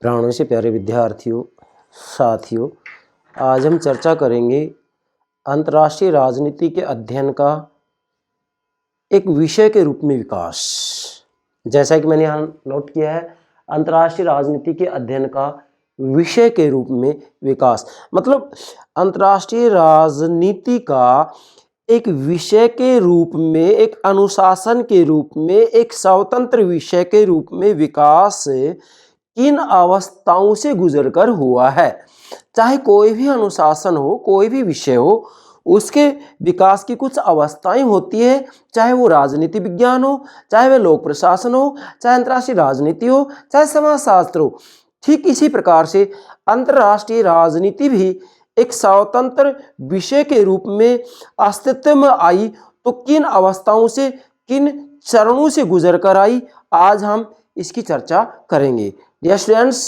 प्राणों से प्यारे विद्यार्थियों, साथियों, आज हम चर्चा करेंगे अंतर्राष्ट्रीय राजनीति के अध्ययन का एक विषय के रूप में विकास। जैसा कि मैंने यहाँ नोट किया है, अंतर्राष्ट्रीय राजनीति के अध्ययन का विषय के रूप में विकास, मतलब अंतर्राष्ट्रीय राजनीति का एक विषय के रूप में, एक अनुशासन के रूप में, एक स्वतंत्र विषय के रूप में विकास किन अवस्थाओं से गुजरकर हुआ है। चाहे कोई भी अनुशासन हो, कोई भी विषय हो, उसके विकास की कुछ अवस्थाएं होती है, चाहे वो राजनीति विज्ञान हो, चाहे वह लोक प्रशासन हो, चाहे अंतर्राष्ट्रीय राजनीति हो, चाहे समाजशास्त्र हो। ठीक इसी प्रकार से अंतर्राष्ट्रीय राजनीति भी एक स्वतंत्र विषय के रूप में अस्तित्व में आई तो किन अवस्थाओं से, किन चरणों से गुजर कर आई, आज हम इसकी चर्चा करेंगे। डियर स्टूडेंट्स,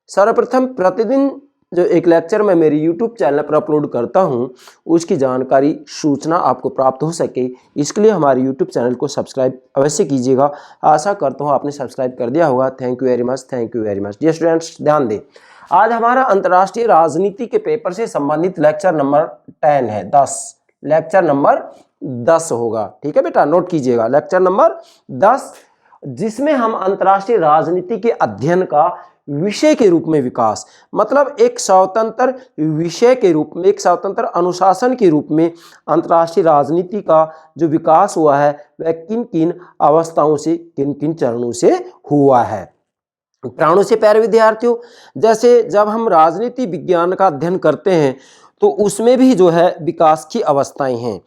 सर्वप्रथम प्रतिदिन जो एक लेक्चर मैं मेरे YouTube चैनल पर अपलोड करता हूं, उसकी जानकारी, सूचना आपको प्राप्त हो सके, इसके लिए हमारे YouTube चैनल को सब्सक्राइब अवश्य कीजिएगा। आशा करता हूं आपने सब्सक्राइब कर दिया होगा। Thank you very much, thank you very much. Dear students, ध्यान दें, आज हमारा अंतर्राष्ट्रीय राजनीति के पेपर से संबंधित लेक्चर नंबर 10 है, 10 लेक्चर नंबर 10 होगा। ठीक है बेटा, नोट कीजिएगा, लेक्चर नंबर 10, जिसमें हम अंतर्राष्ट्रीय राजनीति के अध्ययन का विषय के रूप में विकास, मतलब एक स्वतंत्र विषय के रूप में, एक स्वतंत्र अनुशासन के रूप में अंतर्राष्ट्रीय राजनीति का जो विकास हुआ है वह किन किन अवस्थाओं से, किन किन चरणों से हुआ है। प्राणों से प्यारे विद्यार्थियों, जैसे जब हम राजनीति विज्ञान का अध्ययन करते हैं तो उसमें भी जो है विकास की अवस्थाएं हैं।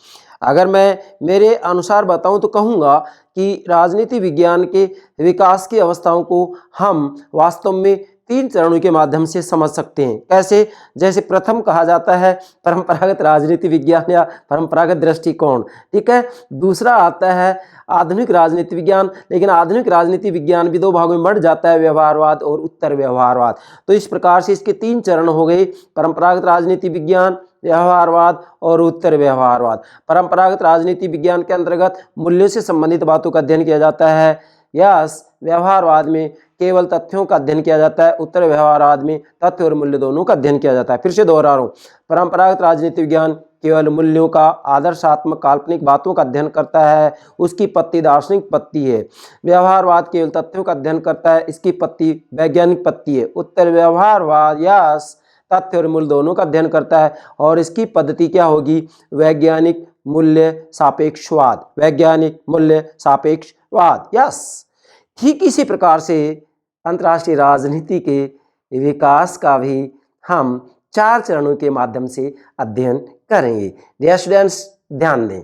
अगर मैं मेरे अनुसार बताऊं तो कहूँगा कि राजनीति विज्ञान के विकास की अवस्थाओं को हम वास्तव में 3 चरणों के माध्यम से समझ सकते हैं। कैसे? जैसे प्रथम कहा जाता है परंपरागत राजनीति विज्ञान या परंपरागत दृष्टिकोण, ठीक है। दूसरा आता है आधुनिक राजनीति विज्ञान, लेकिन आधुनिक राजनीति विज्ञान भी 2 भागों में बढ़ जाता है, व्यवहारवाद और उत्तर व्यवहारवाद। तो इस प्रकार से इसके 3 चरण हो गए, परंपरागत राजनीति विज्ञान, व्यवहारवाद और उत्तर व्यवहारवाद। परंपरागत राजनीति विज्ञान के अंतर्गत मूल्यों से संबंधित बातों का अध्ययन किया जाता है। यस, व्यवहारवाद में केवल तथ्यों का अध्ययन किया जाता है। उत्तर व्यवहारवाद में तथ्य और मूल्य दोनों का अध्ययन किया जाता है। फिर से दोहरा रहा हूं, परंपरागत राजनीति विज्ञान केवल मूल्यों का, आदर्शात्मक काल्पनिक बातों का अध्ययन करता है, उसकी पत्ती दार्शनिक पत्ती है। व्यवहारवाद केवल तथ्यों का अध्ययन करता है, इसकी पत्ती वैज्ञानिक पत्ती है। उत्तर व्यवहारवाद यस, तथ्य और मूल्य दोनों का अध्ययन करता है और इसकी पद्धति क्या होगी? वैज्ञानिक मूल्य सापेक्षवाद, वैज्ञानिक मूल्य सापेक्षवाद। यस, ठीक इसी प्रकार से अंतर्राष्ट्रीय राजनीति के विकास का भी हम 4 चरणों के माध्यम से अध्ययन करेंगे। डियर स्टूडेंट्स, ध्यान दें,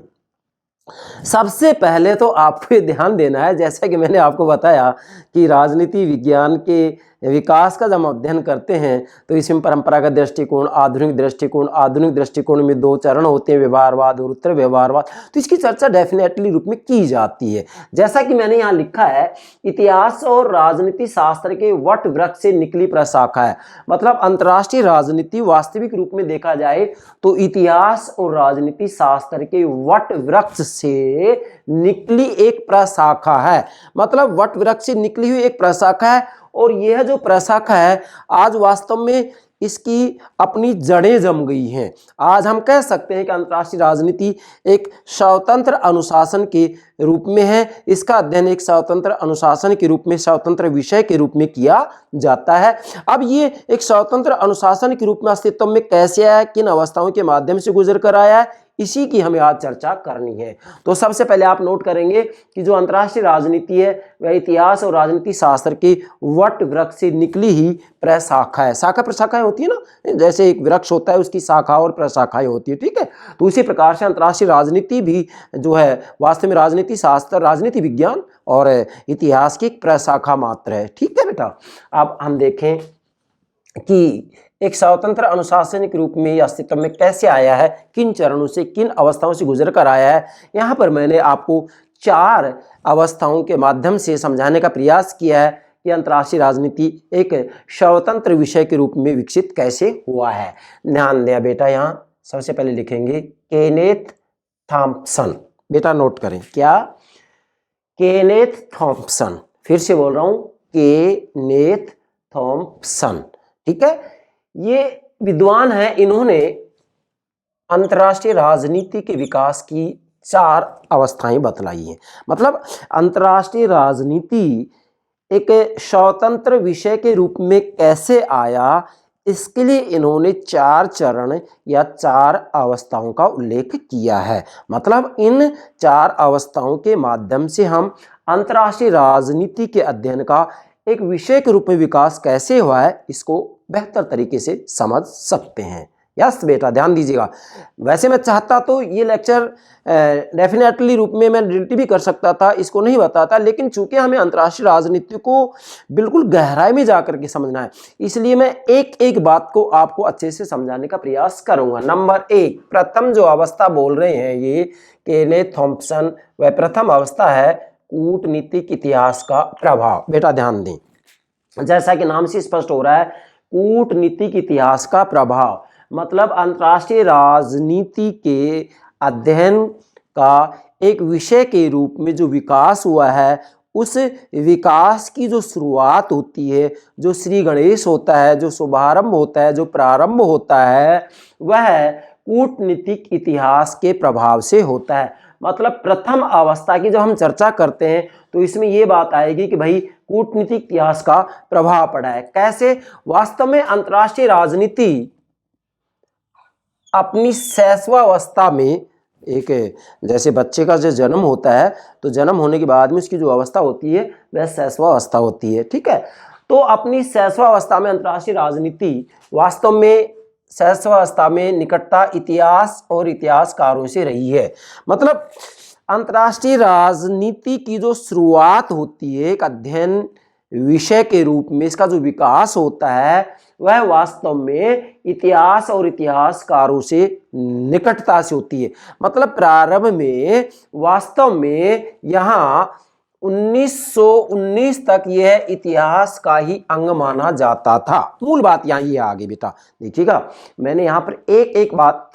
सबसे पहले तो आपको ध्यान देना है, जैसा कि मैंने आपको बताया कि राजनीति विज्ञान के विकास का जब हम अध्ययन करते हैं तो इसमें परंपरागत दृष्टिकोण, आधुनिक दृष्टिकोण, आधुनिक दृष्टिकोण में 2 चरण होते हैं, व्यवहारवाद और उत्तर व्यवहारवाद। तो इसकी चर्चा डेफिनेटली रूप में की जाती है। जैसा कि मैंने यहाँ लिखा है, इतिहास और राजनीति शास्त्र के वट वृक्ष से निकली प्रशाखा है। मतलब अंतर्राष्ट्रीय राजनीति वास्तविक रूप में देखा जाए तो इतिहास और राजनीति शास्त्र के वट वृक्ष से निकली एक प्रशाखा है। मतलब वट वृक्ष से निकली हुई एक प्रशाखा है और यह जो प्रशाखा है आज वास्तव में इसकी अपनी जड़ें जम गई हैं। आज हम कह सकते हैं कि अंतर्राष्ट्रीय राजनीति एक स्वतंत्र अनुशासन के रूप में है। इसका अध्ययन एक स्वतंत्र अनुशासन के रूप में, स्वतंत्र विषय के रूप में किया जाता है। अब ये एक स्वतंत्र अनुशासन के रूप में अस्तित्व में कैसे आया, किन अवस्थाओं के माध्यम से गुजर कर आया है, इसी की हमें आज चर्चा करनी है। तो सबसे पहले आप नोट करेंगे कि जो अंतर्राष्ट्रीय राजनीति है वह इतिहास और राजनीति शास्त्र के वट वृक्ष से निकली ही प्रशाखा है। शाखा प्रशाखाएं होती है ना, जैसे एक वृक्ष होता है उसकी शाखा और प्रशाखाएं होती है, ठीक है। तो इसी प्रकार से अंतर्राष्ट्रीय राजनीति भी जो है वास्तव में राजनीति शास्त्र, राजनीति विज्ञान और इतिहास की एक प्रशाखा मात्र है, ठीक है बेटा। अब हम देखें कि एक स्वतंत्र अनुशासन के रूप में अस्तित्व में कैसे आया है, किन चरणों से, किन अवस्थाओं से गुजर कर आया है। यहाँ पर मैंने आपको 4 अवस्थाओं के माध्यम से समझाने का प्रयास किया है कि अंतर्राष्ट्रीय राजनीति एक स्वतंत्र विषय के रूप में विकसित कैसे हुआ है। ध्यान दें बेटा, यहाँ सबसे पहले लिखेंगे केनेथ थॉम्पसन। बेटा नोट करें, क्या? Kenneth Thompson. फिर से बोल रहा हूँ, केनेथ थॉम्पसन। ठीक है, ये विद्वान हैं, इन्होंने अंतर्राष्ट्रीय राजनीति के विकास की 4 अवस्थाएं बतलाई हैं। मतलब अंतर्राष्ट्रीय राजनीति एक स्वतंत्र विषय के रूप में कैसे आया, इसके लिए इन्होंने 4 चरण या 4 अवस्थाओं का उल्लेख किया है। मतलब इन 4 अवस्थाओं के माध्यम से हम अंतर्राष्ट्रीय राजनीति के अध्ययन का एक विषय के रूप में विकास कैसे हुआ है, इसको बेहतर तरीके से समझ सकते हैं। यस बेटा, ध्यान दीजिएगा। वैसे मैं चाहता तो ये लेक्चर डेफिनेटली रूप में मैं डिलीट भी कर सकता था, इसको नहीं बताता, लेकिन चूंकि हमें अंतर्राष्ट्रीय राजनीति को बिल्कुल गहराई में जाकर के समझना है, इसलिए मैं एक एक बात को आपको अच्छे से समझाने का प्रयास करूंगा। नंबर 1, प्रथम जो अवस्था बोल रहे हैं ये केनेथ थॉम्पसन, वह प्रथम अवस्था है कूटनीतिक इतिहास का प्रभाव। बेटा ध्यान दें, जैसा कि नाम से स्पष्ट हो रहा है, कूटनीतिक इतिहास का प्रभाव मतलब अंतर्राष्ट्रीय राजनीति के अध्ययन का एक विषय के रूप में जो विकास हुआ है, उस विकास की जो शुरुआत होती है, जो श्री गणेश होता है, जो शुभारंभ होता है, जो प्रारंभ होता है, वह कूटनीतिक इतिहास के प्रभाव से होता है। मतलब प्रथम अवस्था की जब हम चर्चा करते हैं तो इसमें यह बात आएगी कि भाई कूटनीतिक इतिहास का प्रभाव पड़ा है। कैसे? वास्तव में अंतर्राष्ट्रीय राजनीति अपनी शैशवावस्था में, एक जैसे बच्चे का जो जन्म होता है तो जन्म होने के बाद में उसकी जो अवस्था होती है वह शैशवावस्था होती है। ठीक है, तो अपनी शैशवावस्था में अंतर्राष्ट्रीय राजनीति वास्तव में शैशवावस्था में निकटता इतिहास और इतिहासकारों से रही है। मतलब अंतर्राष्ट्रीय राजनीति की जो शुरुआत होती है एक अध्ययन विषय के रूप में, इसका जो विकास होता है वह वास्तव में इतिहास और इतिहासकारों से निकटता से होती है। मतलब प्रारंभ में वास्तव में यहाँ 1919 तक यह इतिहास का ही अंग माना जाता था। मूल बात यहाँ ये आगे बेटा देखिएगा, मैंने यहाँ पर एक एक बात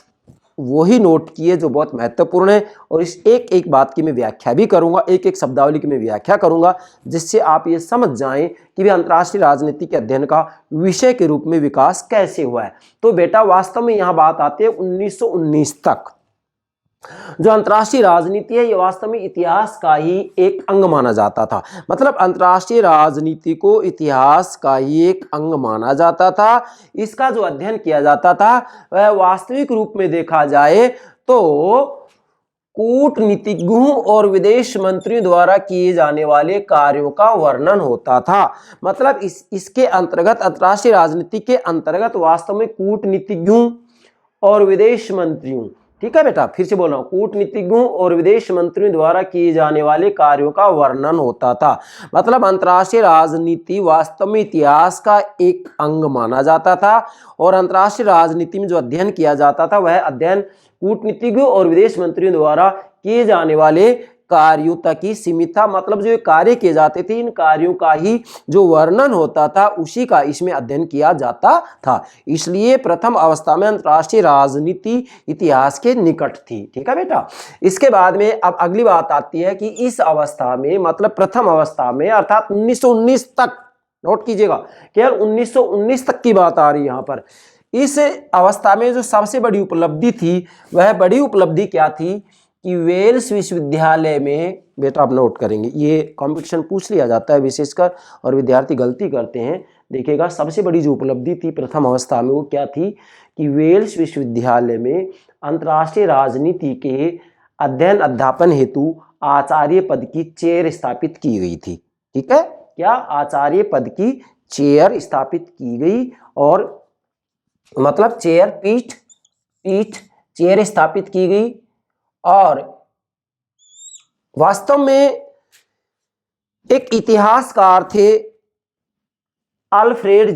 वही नोट की है जो बहुत महत्वपूर्ण है, और इस एक एक बात की मैं व्याख्या भी करूंगा, एक एक शब्दावली की मैं व्याख्या करूंगा, जिससे आप ये समझ जाएं कि भी अंतर्राष्ट्रीय राजनीति के अध्ययन का विषय के रूप में विकास कैसे हुआ है। तो बेटा वास्तव में यहाँ बात आती है 1919 तक जो अंतर्राष्ट्रीय राजनीति है, ये वास्तव में इतिहास का ही एक अंग माना जाता था। मतलब अंतर्राष्ट्रीय राजनीति को इतिहास का ही एक अंग माना जाता था। इसका जो अध्ययन किया जाता था वह वास्तविक रूप में देखा जाए तो कूटनीतिज्ञों और विदेश मंत्रियों द्वारा किए जाने वाले कार्यों का वर्णन होता था। मतलब इसके अंतर्गत अंतर्राष्ट्रीय राजनीति के अंतर्गत वास्तव में कूटनीतिज्ञों और विदेश मंत्रियों, ठीक है बेटा, फिर से बोल रहा हूं, कूटनीतिज्ञों और विदेश मंत्रियों द्वारा किए जाने वाले कार्यों का वर्णन होता था। मतलब अंतर्राष्ट्रीय राजनीति वास्तव में इतिहास का एक अंग माना जाता था, और अंतर्राष्ट्रीय राजनीति में जो अध्ययन किया जाता था वह अध्ययन कूटनीतिज्ञों और विदेश मंत्रियों द्वारा किए जाने वाले कार्यों तक ही सीमित था। मतलब जो कार्य किए जाते थे इन कार्यों का ही जो वर्णन होता था उसी का इसमें अध्ययन किया जाता था। इसलिए प्रथम अवस्था में अंतर्राष्ट्रीय राजनीति इतिहास के निकट थी। ठीक है बेटा, इसके बाद में अब अगली बात आती है कि इस अवस्था में, मतलब प्रथम अवस्था में अर्थात 1919 तक, नोट कीजिएगा केवल 1919 तक की बात आ रही है यहाँ पर। इस अवस्था में जो सबसे बड़ी उपलब्धि थी वह बड़ी उपलब्धि क्या थी कि वेल्स विश्वविद्यालय में, बेटा आप नोट करेंगे, ये कंपटीशन पूछ लिया जाता है विशेषकर और विद्यार्थी गलती करते हैं। देखिएगा सबसे बड़ी जो उपलब्धि थी प्रथम अवस्था में वो क्या थी कि वेल्स विश्वविद्यालय में अंतर्राष्ट्रीय राजनीति के अध्ययन अध्यापन हेतु आचार्य पद की चेयर स्थापित की गई थी। ठीक है, क्या आचार्य पद की चेयर स्थापित की गई, और मतलब चेयर पीठ चेयर स्थापित की गई। और वास्तव में एक इतिहासकार थे अल्फ्रेड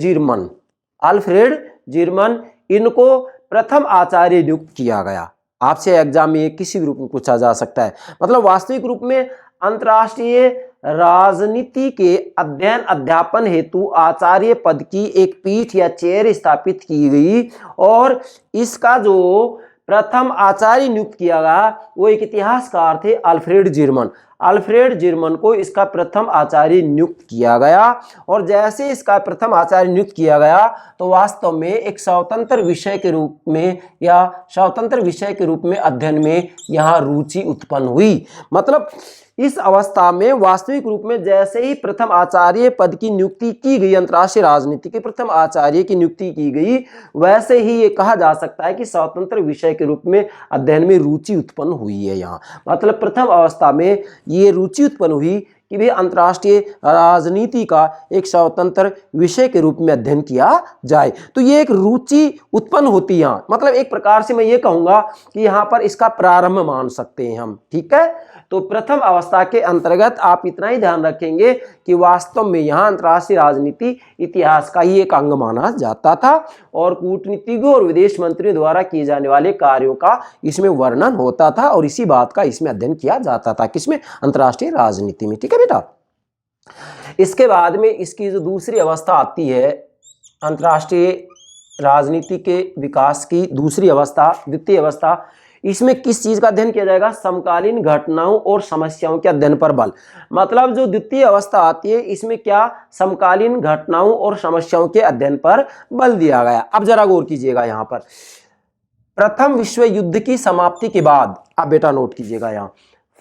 जिरमन, इनको प्रथम आचार्य नियुक्त किया गया। आपसे एग्जाम में किसी भी रूप में पूछा जा सकता है। मतलब वास्तविक रूप में अंतर्राष्ट्रीय राजनीति के अध्ययन अध्यापन हेतु आचार्य पद की एक पीठ या चेयर स्थापित की गई, और इसका जो प्रथम आचार्य नियुक्त किया गया वो एक इतिहासकार थे अल्फ्रेड जिरमन। अल्फ्रेड जिरमन को इसका प्रथम आचार्य नियुक्त किया गया। और जैसे इसका प्रथम आचार्य नियुक्त किया गया तो वास्तव में एक स्वतंत्र विषय के रूप में या स्वतंत्र विषय के रूप में अध्ययन में यहाँ रुचि उत्पन्न हुई। मतलब इस अवस्था में वास्तविक रूप में जैसे ही प्रथम आचार्य पद की नियुक्ति की गई, अंतर्राष्ट्रीय राजनीति के प्रथम आचार्य की नियुक्ति की गई, वैसे ही ये कहा जा सकता है कि स्वतंत्र विषय के रूप में अध्ययन में रुचि उत्पन्न हुई है। यहाँ मतलब प्रथम अवस्था में ये रुचि उत्पन्न हुई कि भी अंतर्राष्ट्रीय राजनीति का एक स्वतंत्र विषय के रूप में अध्ययन किया जाए। तो ये एक रुचि उत्पन्न होती है यहाँ। मतलब एक प्रकार से मैं ये कहूँगा कि यहाँ पर इसका प्रारंभ मान सकते हैं हम। ठीक है, तो प्रथम अवस्था के अंतर्गत आप इतना ही ध्यान रखेंगे कि वास्तव में यहाँ अंतर्राष्ट्रीय राजनीति इतिहास का ही एक अंग माना जाता था और कूटनीतिज्ञों और विदेश मंत्रियों द्वारा किए जाने वाले कार्यों का इसमें वर्णन होता था और इसी बात का इसमें अध्ययन किया जाता था। किसमें? अंतर्राष्ट्रीय राजनीति में। ठीक है बेटा। इसके बाद में इसकी जो दूसरी अवस्था आती है अंतर्राष्ट्रीय राजनीति के विकास की दूसरी अवस्था, द्वितीय अवस्था, इसमें किस चीज का अध्ययन किया जाएगा? समकालीन घटनाओं और समस्याओं के अध्ययन पर बल। मतलब जो द्वितीय अवस्था आती है इसमें क्या? समकालीन घटनाओं और समस्याओं के अध्ययन पर बल दिया गया। अब जरा गौर कीजिएगा यहाँ पर, प्रथम विश्व युद्ध की समाप्ति के बाद, आप बेटा नोट कीजिएगा यहाँ,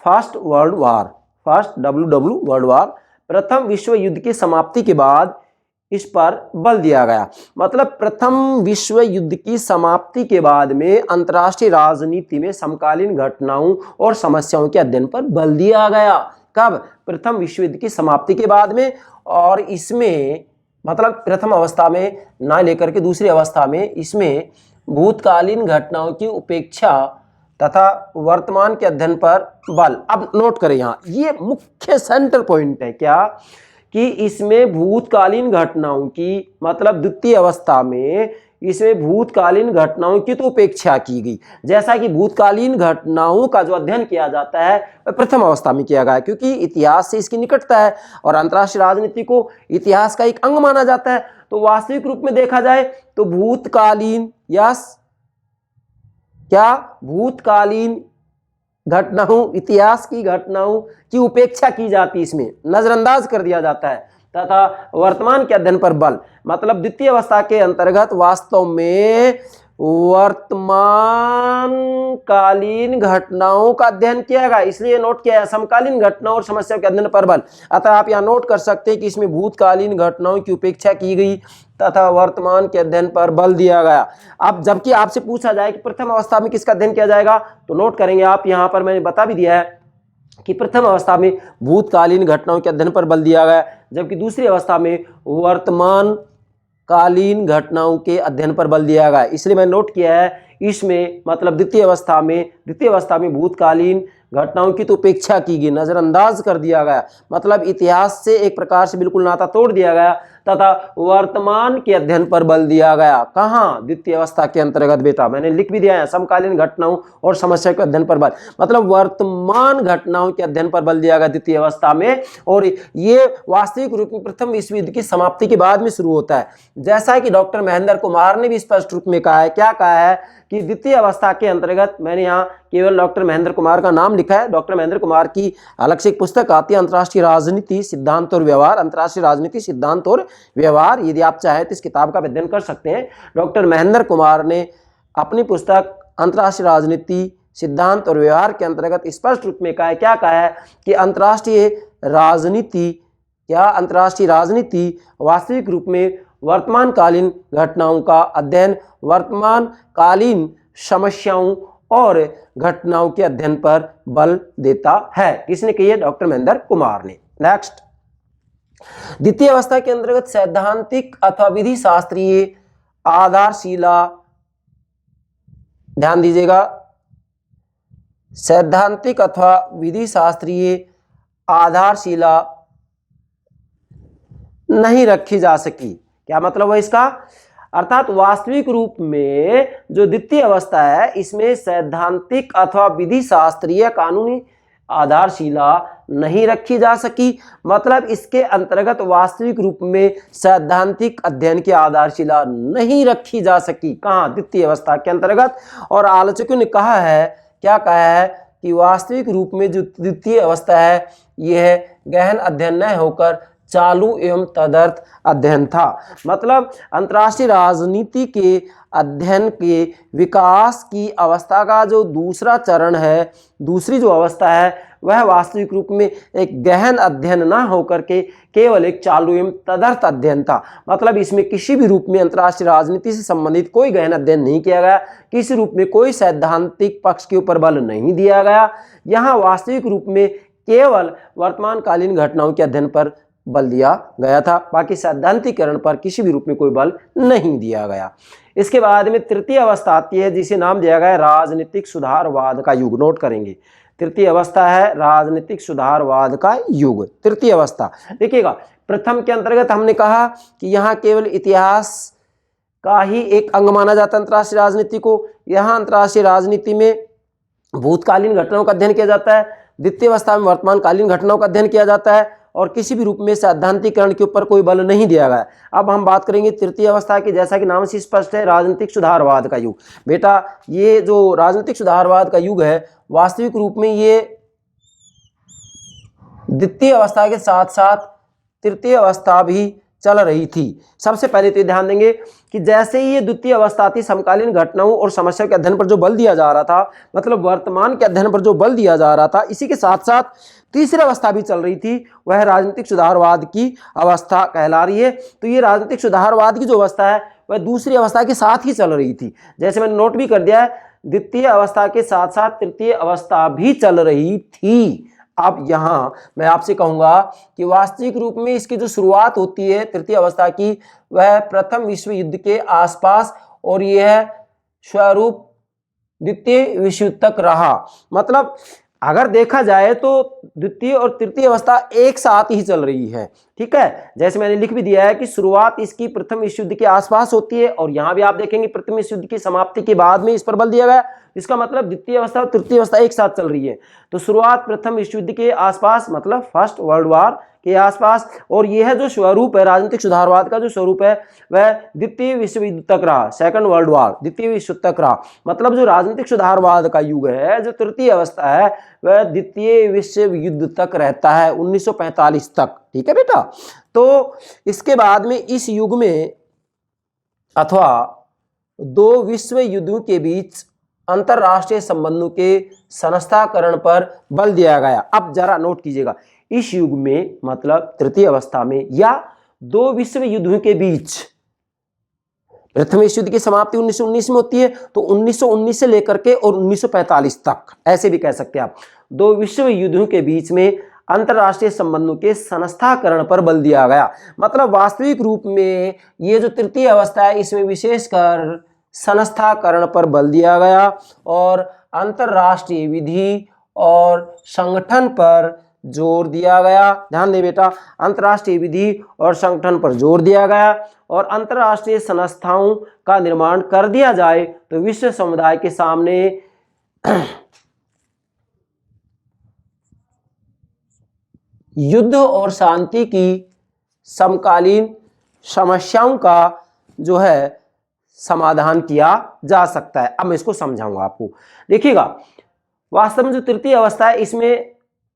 first world war, first WW world war, प्रथम विश्व युद्ध की समाप्ति के बाद इस पर बल दिया गया। मतलब प्रथम विश्व युद्ध की समाप्ति के बाद में अंतर्राष्ट्रीय राजनीति में समकालीन घटनाओं और समस्याओं के अध्ययन पर बल दिया गया। कब? प्रथम विश्व युद्ध की समाप्ति के बाद में। और इसमें मतलब प्रथम अवस्था में ना लेकर के दूसरी अवस्था में इसमें भूतकालीन घटनाओं की उपेक्षा तथा वर्तमान के अध्ययन पर बल। अब नोट करें यहाँ, ये मुख्य सेंटर पॉइंट है क्या कि इसमें भूतकालीन घटनाओं की, मतलब द्वितीय अवस्था में इसमें भूतकालीन घटनाओं की तो उपेक्षा की गई। जैसा कि भूतकालीन घटनाओं का जो अध्ययन किया जाता है वह प्रथम अवस्था में किया गया है, क्योंकि इतिहास से इसकी निकटता है और अंतर्राष्ट्रीय राजनीति को इतिहास का एक अंग माना जाता है। तो वास्तविक रूप में देखा जाए तो भूतकालीन या क्या भूतकालीन घटनाओं, इतिहास की घटनाओं की उपेक्षा की जाती, इसमें नजरअंदाज कर दिया जाता है, तथा वर्तमान के अध्ययन पर बल। मतलब द्वितीय अवस्था के अंतर्गत वास्तव में वर्तमान कालीन घटनाओं का अध्ययन किया गया, इसलिए नोट किया है समकालीन घटनाओं और समस्याओं के अध्ययन पर बल। अतः आप यहाँ नोट कर सकते हैं कि इसमें भूतकालीन घटनाओं की उपेक्षा की गई तथा वर्तमान के अध्ययन पर बल दिया गया। अब जबकि आपसे पूछा जाए कि प्रथम अवस्था में किसका अध्ययन किया जाएगा, तो नोट करेंगे आप, यहाँ पर मैंने बता भी दिया है कि प्रथम अवस्था में भूतकालीन घटनाओं के अध्ययन पर बल दिया गया, जबकि दूसरी अवस्था में वर्तमान कालीन घटनाओं के अध्ययन पर बल दिया गया। इसलिए मैंने नोट किया है इसमें, मतलब द्वितीय अवस्था में भूतकालीन घटनाओं की तो उपेक्षा की गई, नजरअंदाज कर दिया गया, मतलब इतिहास से एक प्रकार से बिल्कुल नाता तोड़ दिया गया, तथा वर्तमान के अध्ययन पर बल दिया गया। कहाँ? द्वितीय अवस्था के अंतर्गत बेटा, मैंने लिख भी दिया है समकालीन घटनाओं और समस्या के अध्ययन पर बल, मतलब वर्तमान घटनाओं के अध्ययन पर बल दिया गया द्वितीय अवस्था में। और ये वास्तविक रूप में प्रथम विश्व युद्ध की समाप्ति के बाद में शुरू होता है, जैसा कि डॉक्टर महेंद्र कुमार ने भी स्पष्ट रूप में कहा है। क्या कहा है कि द्वितीय अवस्था के अंतर्गत, मैंने यहाँ केवल डॉक्टर महेंद्र कुमार का नाम लिखा है, डॉक्टर महेंद्र कुमार की अलग से एक पुस्तक आती है अंतर्राष्ट्रीय राजनीति सिद्धांत और व्यवहार, अंतर्राष्ट्रीय राजनीति सिद्धांत और व्यवहार। यदि आप चाहें तो इस किताब का अध्ययन कर सकते हैं। डॉक्टर महेंद्र कुमार ने अपनी पुस्तक अंतर्राष्ट्रीय राजनीति सिद्धांत और व्यवहार के अंतर्गत स्पष्ट रूप में कहा है, क्या कहा है कि अंतर्राष्ट्रीय राजनीति वास्तविक रूप में वर्तमान कालीन घटनाओं का अध्ययन, वर्तमान कालीन समस्याओं और घटनाओं के अध्ययन पर बल देता है। किसने कही है? डॉक्टर महेंद्र कुमार ने। नेक्स्ट, द्वितीय अवस्था के अंतर्गत सैद्धांतिक अथवा विधि शास्त्रीय आधारशिला, ध्यान दीजिएगा, सैद्धांतिक अथवा विधि शास्त्रीय आधारशिला नहीं रखी जा सकी। क्या मतलब है इसका? अर्थात वास्तविक रूप में जो द्वितीय अवस्था है इसमें सैद्धांतिक अथवा विधि शास्त्रीय कानूनी आधारशिला नहीं रखी जा सकी। मतलब इसके अंतर्गत वास्तविक रूप में सैद्धांतिक अध्ययन की आधारशिला नहीं रखी जा सकी। कहाँ? द्वितीय अवस्था के अंतर्गत। और आलोचकों ने कहा है, क्या कहा है कि वास्तविक रूप में जो द्वितीय अवस्था है यह गहन अध्ययन न होकर चालू एवं तदर्थ अध्ययन था। मतलब अंतर्राष्ट्रीय राजनीति के अध्ययन के विकास की अवस्था का जो दूसरा चरण है, दूसरी जो अवस्था है, वह वास्तविक रूप में एक गहन अध्ययन ना होकर के केवल एक चालू एवं तदर्थ अध्ययन था। मतलब इसमें किसी भी रूप में अंतर्राष्ट्रीय राजनीति से संबंधित कोई गहन अध्ययन नहीं किया गया, किसी रूप में कोई सैद्धांतिक पक्ष के ऊपर बल नहीं दिया गया। यहाँ वास्तविक रूप में केवल वर्तमानकालीन घटनाओं के अध्ययन पर बल दिया गया था, बाकी सैद्धांतिकरण पर किसी भी रूप में कोई बल नहीं दिया गया। इसके बाद में तृतीय अवस्था आती है जिसे नाम दिया गया है राजनीतिक सुधारवाद का युग। नोट करेंगे, तृतीय अवस्था है राजनीतिक सुधारवाद का युग। तृतीय अवस्था देखिएगा, प्रथम के अंतर्गत हमने कहा कि यहाँ केवल इतिहास का ही एक अंग माना जाता है अंतर्राष्ट्रीय राजनीति को। यहाँ अंतर्राष्ट्रीय राजनीति में भूतकालीन घटनाओं का अध्ययन किया जाता है, द्वितीय अवस्था में वर्तमानकालीन घटनाओं का अध्ययन किया जाता है और किसी भी रूप में सैद्धांतिकरण के ऊपर कोई बल नहीं दिया गया। अब हम बात करेंगे तृतीय अवस्था की, जैसा कि नाम से स्पष्ट है राजनीतिक सुधारवाद का युग। बेटा ये जो राजनीतिक सुधारवाद का युग है वास्तविक रूप में ये द्वितीय अवस्था के साथ साथ तृतीय अवस्था भी चल रही थी। सबसे पहले तो ध्यान देंगे कि जैसे ही ये द्वितीय अवस्था थी, समकालीन घटनाओं और समस्या के अध्ययन पर जो बल दिया जा रहा था, मतलब वर्तमान के अध्ययन पर जो बल दिया जा रहा था, इसी के साथ साथ तीसरी अवस्था भी चल रही थी, वह राजनीतिक सुधारवाद की अवस्था कहला रही है। तो ये राजनीतिक सुधारवाद की जो अवस्था है वह दूसरी अवस्था के साथ ही चल रही थी। जैसे मैंने नोट भी कर दिया है, द्वितीय अवस्था के साथ साथ तृतीय अवस्था भी चल रही थी। अब यहाँ मैं आपसे कहूँगा कि वास्तविक रूप में इसकी जो शुरुआत होती है तृतीय अवस्था की, वह प्रथम विश्व युद्ध के आसपास और यह स्वरूप द्वितीय विश्व युद्ध तक रहा। मतलब अगर देखा जाए तो द्वितीय और तृतीय अवस्था एक साथ ही चल रही है, ठीक है। जैसे मैंने लिख भी दिया है कि शुरुआत इसकी प्रथम विश्व युद्ध के आसपास होती है और यहाँ भी आप देखेंगे प्रथम विश्व युद्ध की समाप्ति के बाद में इस पर बल दिया गया। इसका मतलब द्वितीय अवस्था और तृतीय अवस्था एक साथ चल रही है। तो शुरुआत प्रथम विश्व युद्ध के आसपास, मतलब फर्स्ट वर्ल्ड वॉर के आसपास, और यह जो स्वरूप है राजनीतिक सुधारवाद का जो स्वरूप है वह द्वितीय विश्व युद्ध तक रहा, सेकंड वर्ल्ड वॉर, द्वितीय विश्व युद्ध तक रहा। मतलब जो राजनीतिक सुधारवाद का युग है, जो तृतीय अवस्था है, वह द्वितीय विश्व युद्ध तक रहता है 1945 तक, ठीक है बेटा। तो इसके बाद में इस युग में अथवा दो विश्व युद्धों के बीच अंतरराष्ट्रीय संबंधों के संस्थाकरण पर बल दिया गया। अब जरा नोट कीजिएगा, इस युग में मतलब तृतीय अवस्था में या दो विश्व युद्धों के बीच, प्रथम विश्व युद्ध की समाप्ति 1919 में होती है, तो 1919 से लेकर के और 1945 तक, ऐसे भी कह सकते हैं आप, दो विश्व युद्धों के बीच में अंतरराष्ट्रीय संबंधों के संस्थाकरण पर बल दिया गया। मतलब वास्तविक रूप में ये जो तृतीय अवस्था है इसमें विशेषकर संस्थाकरण पर बल दिया गया और अंतरराष्ट्रीय विधि और संगठन पर जोर दिया गया। ध्यान दे बेटा, अंतरराष्ट्रीय विधि और संगठन पर जोर दिया गया और अंतरराष्ट्रीय संस्थाओं का निर्माण कर दिया जाए तो विश्व समुदाय के सामने युद्ध और शांति की समकालीन समस्याओं का जो है समाधान किया जा सकता है। अब मैं इसको समझाऊंगा आपको। देखिएगा, वास्तव में जो तृतीय अवस्था है इसमें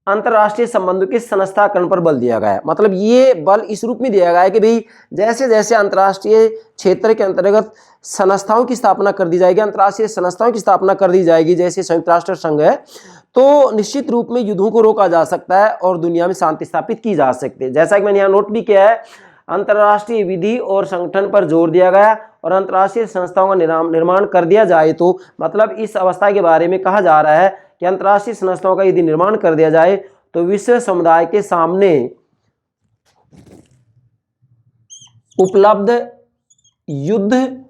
अंतरराष्ट्रीय संबंधों के संस्थाकरण पर बल दिया गया है। मतलब ये बल इस रूप में दिया गया है कि भाई जैसे जैसे अंतरराष्ट्रीय क्षेत्र के अंतर्गत संस्थाओं की स्थापना कर दी जाएगी, अंतरराष्ट्रीय संस्थाओं की स्थापना कर दी जाएगी, जैसे संयुक्त राष्ट्र संघ है, तो निश्चित रूप में युद्धों को रोका जा सकता है और दुनिया में शांति स्थापित की जा सकती है। जैसा कि मैंने यहाँ नोट भी किया है, अंतरराष्ट्रीय विधि और संगठन पर जोर दिया गया और अंतरराष्ट्रीय संस्थाओं का निर्माण कर दिया जाए तो मतलब इस अवस्था के बारे में कहा जा रहा है कि अंतरराष्ट्रीय संस्थाओं का यदि निर्माण कर दिया जाए तो विश्व समुदाय के सामने उपलब्ध युद्ध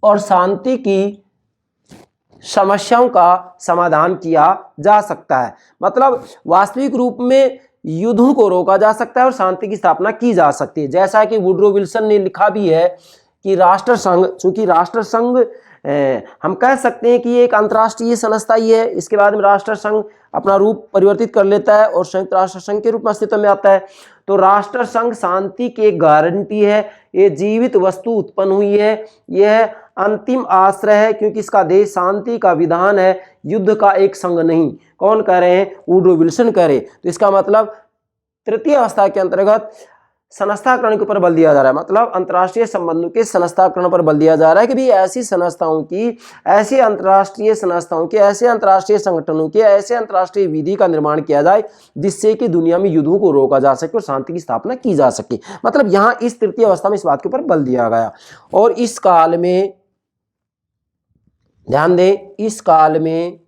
और शांति की समस्याओं का समाधान किया जा सकता है। मतलब वास्तविक रूप में युद्धों को रोका जा सकता है और शांति की स्थापना की जा सकती है। जैसा कि वुड्रो विल्सन ने लिखा भी है कि राष्ट्र संघ, चूंकि राष्ट्र संघ हम कह सकते हैं कि ये एक अंतर्राष्ट्रीय संस्था ही है, इसके बाद में राष्ट्र संघ अपना रूप परिवर्तित कर लेता है और संयुक्त राष्ट्र संघ के रूप में अस्तित्व में आता है। तो राष्ट्र संघ शांति की एक गारंटी है। ये जीवित वस्तु उत्पन्न हुई है, यह अंतिम आश्रय है, क्योंकि इसका देश शांति का विधान है, युद्ध का एक संग नहीं। कौन कह रहे हैं? वुडरो विल्सन कह रहे। तो इसका मतलब तृतीय अवस्था के अंतर्गत संस्थाकरण के ऊपर बल दिया जा रहा है, मतलब अंतर्राष्ट्रीय संबंधों के संस्थाकरण पर बल दिया जा रहा है कि भी ऐसी संस्थाओं की, ऐसी अंतर्राष्ट्रीय संस्थाओं के, ऐसे अंतर्राष्ट्रीय संगठनों के, ऐसे अंतर्राष्ट्रीय विधि का निर्माण किया जाए जिससे कि दुनिया में युद्धों को रोका जा सके और शांति की स्थापना की जा सके। मतलब यहाँ इस तृतीय अवस्था में इस बात के ऊपर बल दिया गया। और इस काल में ध्यान दें, इस काल में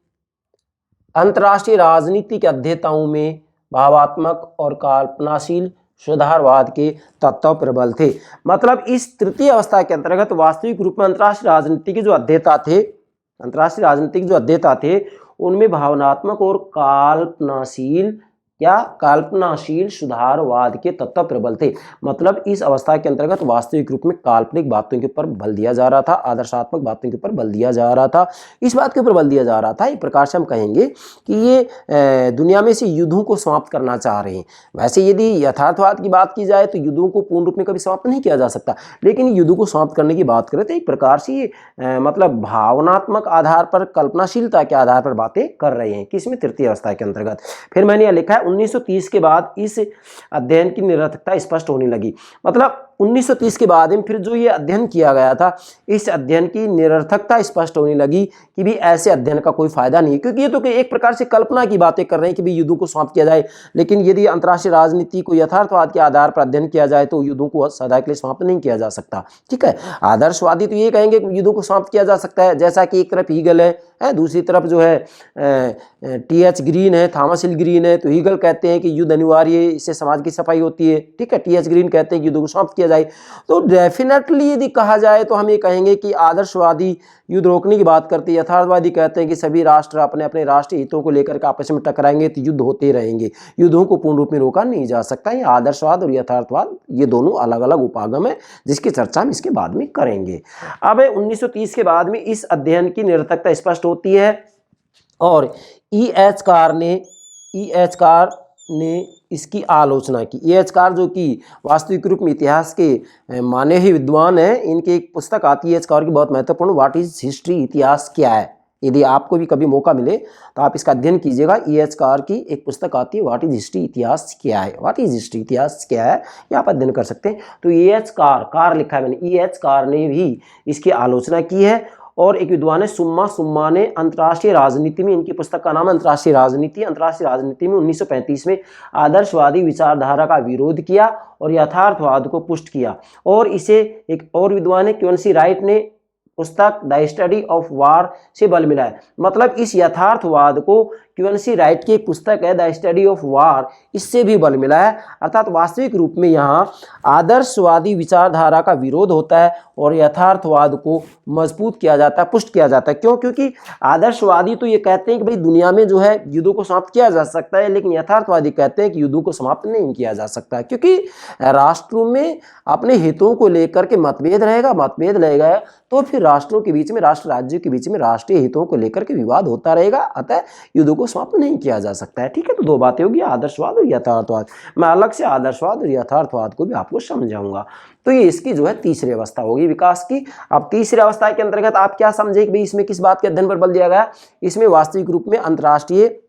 अंतर्राष्ट्रीय राजनीति के अध्येताओं में भावात्मक और कल्पनाशील सुधारवाद के तत्व प्रबल थे। मतलब इस तृतीय अवस्था के अंतर्गत वास्तविक रूप में अंतर्राष्ट्रीय राजनीति के जो अध्येता थे, उनमें भावनात्मक और कल्पनाशील सुधारवाद के तत्व प्रबल थे। मतलब इस अवस्था के अंतर्गत वास्तविक रूप में काल्पनिक बातों के ऊपर बल दिया जा रहा था, आदर्शात्मक बातों के ऊपर बल दिया जा रहा था। इस बात के ऊपर बल दिया जा रहा था, एक प्रकार से हम कहेंगे कि ये दुनिया में से युद्धों को समाप्त करना चाह रहे हैं। वैसे यदि यथार्थवाद की बात की जाए तो युद्धों को पूर्ण रूप में कभी समाप्त नहीं किया जा सकता, लेकिन युद्धों को समाप्त करने की बात करें तो एक प्रकार से ये मतलब भावनात्मक आधार पर, कल्पनाशीलता के आधार पर बातें कर रहे हैं। किसमें? तृतीय अवस्था के अंतर्गत। फिर मैंने यह लिखा है 1930 के बाद इस अध्ययन की निरर्थकता स्पष्ट होने लगी। मतलब 1930 के बाद में फिर जो ये अध्ययन किया गया था, इस अध्ययन की निरर्थकता स्पष्ट होने लगी कि भी ऐसे अध्ययन का कोई फायदा नहीं है, क्योंकि ये तो एक प्रकार से कल्पना की बातें कर रहे हैं कि भी युद्धों को समाप्त किया जाए, लेकिन यदि अंतर्राष्ट्रीय राजनीति को यथार्थवाद के आधार पर अध्ययन किया जाए तो युद्धों को सदा के लिए समाप्त नहीं किया जा सकता। ठीक है, आदर्शवादी तो ये कहेंगे कि युद्धों को समाप्त किया जा सकता है, जैसा कि एक तरफ हीगल है, दूसरी तरफ जो है टी.एच. ग्रीन है, थॉमस हिल ग्रीन है। तो हीगल कहते हैं कि युद्ध अनिवार्य, इससे समाज की सफाई होती है। ठीक है, टी.एच. ग्रीन कहते हैं कि युद्ध को समाप्त किया जाए। तो डेफिनेटली यदि कहा जाए तो हम ये कहेंगे कि आदर्शवादी युद्ध रोकने की बात करते हैं, यथार्थवादी कहते हैं कि सभी राष्ट्र अपने अपने राष्ट्रीय हितों को लेकर के आपस में टकराएंगे तो युद्ध होते रहेंगे, युद्धों को पूर्ण रूप में रोका नहीं जा सकता। ये आदर्शवाद और यथार्थवाद ये दोनों अलग अलग उपागम है, जिसकी चर्चा हम इसके बाद में करेंगे। अब 1930 के बाद में इस अध्ययन की निरर्थकता स्पष्ट होती है और ई.एच. कार ने इसकी आलोचना की। ई.एच. कार जो कि वास्तविक रूप में इतिहास के माने ही विद्वान हैं, इनकी एक पुस्तक आती है ई.एच. कार की बहुत महत्वपूर्ण, व्हाट इज हिस्ट्री, इतिहास क्या है। यदि आपको भी कभी मौका मिले तो आप इसका अध्ययन कीजिएगा। ई.एच. कार की एक पुस्तक आती है, व्हाट इज हिस्ट्री, इतिहास क्या है। व्हाट इज हिस्ट्री, इतिहास क्या है, ये आप अध्ययन कर सकते हैं। तो ई.एच. कार लिखा है मैंने, ई.एच. कार ने भी इसकी आलोचना की है। और एक विद्वान है सुम्मा ने अंतर्राष्ट्रीय राजनीति में, इनकी पुस्तक का नाम है अंतर्राष्ट्रीय राजनीति में 1935 में आदर्शवादी विचारधारा का विरोध किया और यथार्थवाद को पुष्ट किया। और इसे एक और विद्वान है क्विंसी राइट ने पुस्तक द स्टडी ऑफ वार से बल मिला है। मतलब इस यथार्थवाद को क्विंसी राइट की पुस्तक है द स्टडी ऑफ वार, इससे भी बल मिला है। अर्थात वास्तविक रूप में यहाँ आदर्शवादी विचारधारा का विरोध होता है और यथार्थवाद को मजबूत किया जाता है, पुष्ट किया जाता है। क्यों? क्योंकि आदर्शवादी तो ये कहते हैं कि भाई दुनिया में जो है युद्धों को समाप्त किया जा सकता है, लेकिन यथार्थवादी कहते हैं कि युद्धों को समाप्त नहीं किया जा सकता, क्योंकि राष्ट्रों में अपने हितों को लेकर के मतभेद रहेगा तो फिर राष्ट्रों के बीच में, राष्ट्र राज्यों के बीच में राष्ट्रीय हितों को लेकर के विवाद होता रहेगा, अतः युद्धों को समाप्त नहीं किया जा सकता है। ठीक है, तो दो बातें होगी, आदर्शवाद और यथार्थवाद। मैं अलग से आदर्शवाद और यथार्थवाद को भी आपको समझाऊंगा। तो ये इसकी जो है तीसरी अवस्था होगी विकास की। अब तीसरी अवस्था के अंतर्गत आप क्या समझे कि भाई इसमें किस बात के अध्ययन पर बल दिया गया? इसमें वास्तविक रूप में अंतर्राष्ट्रीय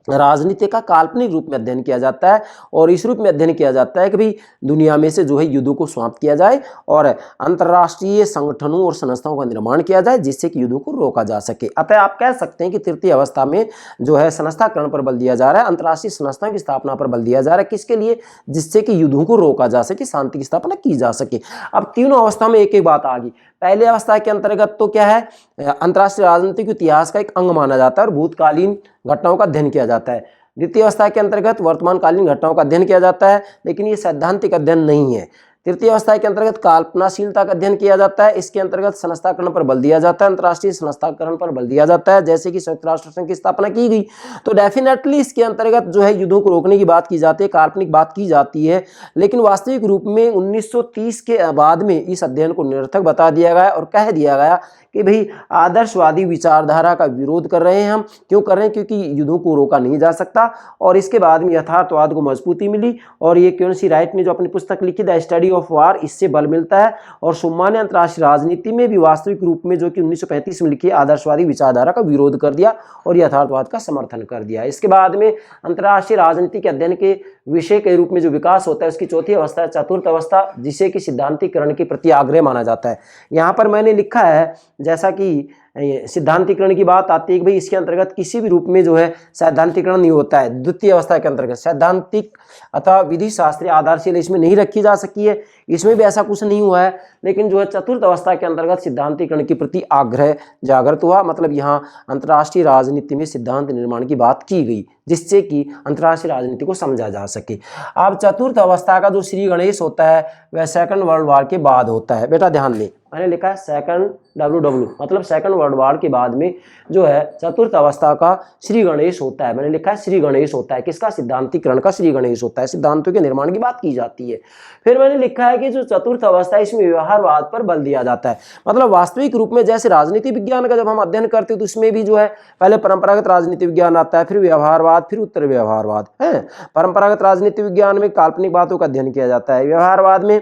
राजनीति का काल्पनिक रूप में अध्ययन किया जाता है और इस रूप में अध्ययन किया जाता है कि भाई दुनिया में से जो है युद्धों को समाप्त किया जाए और अंतर्राष्ट्रीय संगठनों और संस्थाओं का निर्माण किया जाए जिससे कि युद्धों को रोका जा सके। अतः आप कह सकते हैं कि तृतीय अवस्था में जो है संस्थाकरण पर बल दिया जा रहा है, अंतर्राष्ट्रीय संस्थाओं की स्थापना पर बल दिया जा रहा है। किसके लिए? जिससे कि युद्धों को रोका जा सके, शांति की स्थापना की जा सके। अब तीनों अवस्था में एक एक बात आ गई। पहले अवस्था के अंतर्गत तो क्या है, अंतर्राष्ट्रीय राजनीतिक इतिहास का एक अंग माना जाता है और भूतकालीन घटनाओं का अध्ययन किया जाता है। द्वितीय अवस्था के अंतर्गत वर्तमानकालीन घटनाओं का अध्ययन किया जाता है, लेकिन ये सैद्धांतिक अध्ययन नहीं है। तृतीय अवस्था के अंतर्गत कल्पनाशीलता का अध्ययन किया जाता है, इसके अंतर्गत संस्थाकरण पर बल दिया जाता है, अंतर्राष्ट्रीय संस्थाकरण पर बल दिया जाता है, जैसे कि संयुक्त राष्ट्र संघ की स्थापना की गई। तो डेफिनेटली इसके अंतर्गत जो है युद्धों को रोकने की बात की जाती है, काल्पनिक बात की जाती है, लेकिन वास्तविक रूप में 1930 के बाद में इस अध्ययन को निरर्थक बता दिया गया और कह दिया गया कि भाई आदर्शवादी विचारधारा का विरोध कर रहे हैं हम। क्यों कर रहे हैं? क्योंकि युद्धों को रोका नहीं जा सकता। और इसके बाद में यथार्थवाद को मजबूती मिली, और ये क्योंसी राइट ने जो अपनी पुस्तक लिखी द स्टडी ऑफ वार, इससे बल मिलता है। और सुम्मा ने अंतर्राष्ट्रीय राजनीति में भी वास्तविक रूप में, जो कि 1935 में लिखी, आदर्शवादी विचारधारा का विरोध कर दिया और यथार्थवाद का समर्थन कर दिया। इसके बाद में अंतर्राष्ट्रीय राजनीति के अध्ययन के विषय के रूप में जो विकास होता है उसकी चौथी अवस्था है चतुर्थ अवस्था, जिसे कि सिद्धांतीकरण के प्रति आग्रह माना जाता है। यहाँ पर मैंने लिखा है जैसा कि सिद्धांतीकरण की बात आती है कि भाई इसके अंतर्गत किसी भी रूप में जो है सैद्धांतिकरण नहीं होता है। द्वितीय अवस्था के अंतर्गत सैद्धांतिक अथवा विधि शास्त्रीय आधारशिला इसमें नहीं रखी जा सकी है, इसमें भी ऐसा कुछ नहीं हुआ है। लेकिन जो है चतुर्थ अवस्था के अंतर्गत सिद्धांतीकरण के प्रति आग्रह जागृत हुआ। मतलब यहाँ अंतर्राष्ट्रीय राजनीति में सिद्धांत निर्माण की बात की गई, जिससे कि अंतर्राष्ट्रीय राजनीति को समझा जा सके। अब चतुर्थ अवस्था का जो श्री गणेश होता है वह सेकंड वर्ल्ड वॉर के बाद होता है। बेटा ध्यान दें, मैंने लिखा है सेकंड WW, मतलब सेकंड वर्ल्ड वॉर के बाद में जो है चतुर्थ अवस्था का श्री गणेश होता है। मैंने लिखा है श्री गणेश होता है। किसका? सिद्धांतीकरण का श्री गणेश होता है। सिद्धांतों के निर्माण की बात की जाती है। फिर मैंने लिखा है कि जो चतुर्थ अवस्था है इसमें व्यवहारवाद पर बल दिया जाता है। मतलब वास्तविक रूप में जैसे राजनीति विज्ञान का जब हम अध्ययन करते हैं तो उसमें भी जो है पहले परंपरागत राजनीति विज्ञान आता है, फिर व्यवहारवाद, फिर उत्तर व्यवहारवाद है। परंपरागत राजनीति विज्ञान में काल्पनिक बातों का अध्ययन किया जाता है, व्यवहारवाद में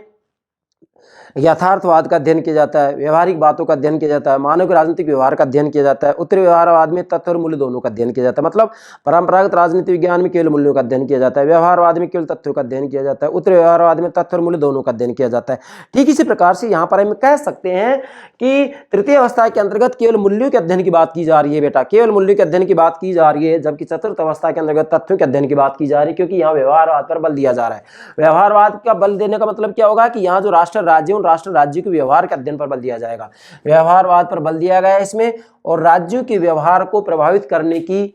यथार्थवाद का अध्ययन किया जाता है, व्यवहारिक बातों का अध्ययन किया जाता है, मानव के राजनीतिक व्यवहार का अध्ययन किया जाता है। उत्तर व्यवहारवाद में तथ्य और मूल्य दोनों का अध्ययन किया जाता है। मतलब परंपरागत राजनीति विज्ञान में केवल मूल्यों का अध्ययन किया जाता है, व्यवहारवाद में केवल तथ्यों का अध्ययन किया जाता है, उत्तर व्यवहारवाद में तथ्य और मूल्य दोनों का अध्ययन किया जाता है। ठीक इसी प्रकार से यहाँ पर हम कह सकते हैं कि तृतीय अवस्था के अंतर्गत केवल मूल्यों के अध्ययन की बात की जा रही है। बेटा केवल मूल्यों के अध्ययन की बात की जा रही है, जबकि चतुर्थ अवस्था के अंतर्गत तथ्यों के अध्ययन की बात की जा रही है, क्योंकि यहाँ व्यवहारवाद पर बल दिया जा रहा है। व्यवहारवाद का बल देने का मतलब क्या होगा कि यहाँ जो राष्ट्र राज्य उन राष्ट्र राज्य के व्यवहार के अध्ययन पर बल दिया जाएगा। व्यवहारवाद पर बल दिया गया है इसमें, और राज्यों के व्यवहार को प्रभावित करने की